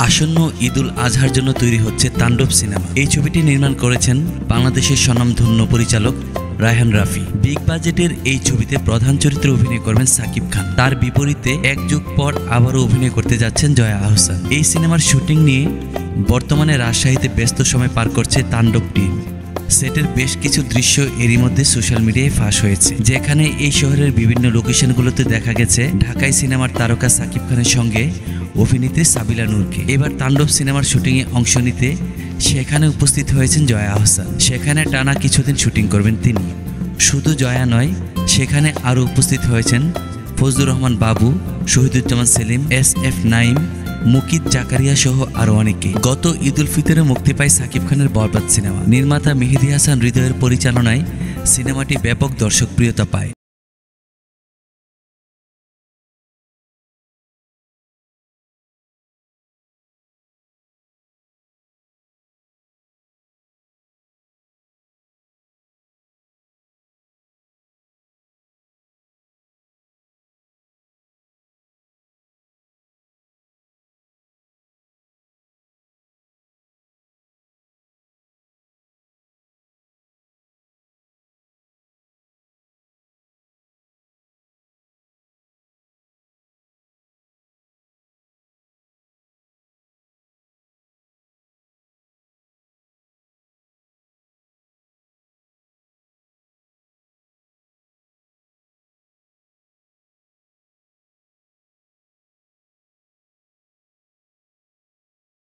আসন্ন ঈদুল আজহার জন্য তৈরি হচ্ছে তাণ্ডব সিনেমা। এই ছবিটি নির্মাণ করেছেন বাংলাদেশের স্বনামধন্য পরিচালক রায়হান রাফি। বিগ বাজেটের এই ছবিতে প্রধান চরিত্রে অভিনয় করবেন সাকিব খান। তার বিপরীতে এক যুগ পর আবারও অভিনয় করতে যাচ্ছেন জয়া আহসান। এই সিনেমার শুটিং নিয়ে বর্তমানে রাজশাহীতে ব্যস্ত সময় পার করছে তাণ্ডব টিম। সেটের বেশ কিছু দৃশ্য এরই মধ্যে সোশ্যাল মিডিয়ায় ফাঁস হয়েছে, যেখানে এই শহরের বিভিন্ন লোকেশনগুলোতে দেখা গেছে ঢাকাই সিনেমার তারকা সাকিব খানের সঙ্গে অভিনেত্রী সাবিলা নূরকে। এবার তাণ্ডব সিনেমার শুটিংয়ে অংশ নিতে সেখানে উপস্থিত হয়েছেন জয়া আহসান। সেখানে টানা কিছুদিন শুটিং করবেন তিনি। শুধু জয়া নয়, সেখানে আরও উপস্থিত হয়েছেন ফজলুর রহমান বাবু, শহীদুজ্জামান সেলিম, SF নাইম, মুকিত জাকারিয়া সহ আরও অনেকেই। গত ঈদুল ফিতরে মুক্তি পায় সাকিব খানের বরবাদ সিনেমা। নির্মাতা মেহেদী হাসান হৃদয়ের পরিচালনায় সিনেমাটি ব্যাপক দর্শকপ্রিয়তা পায়।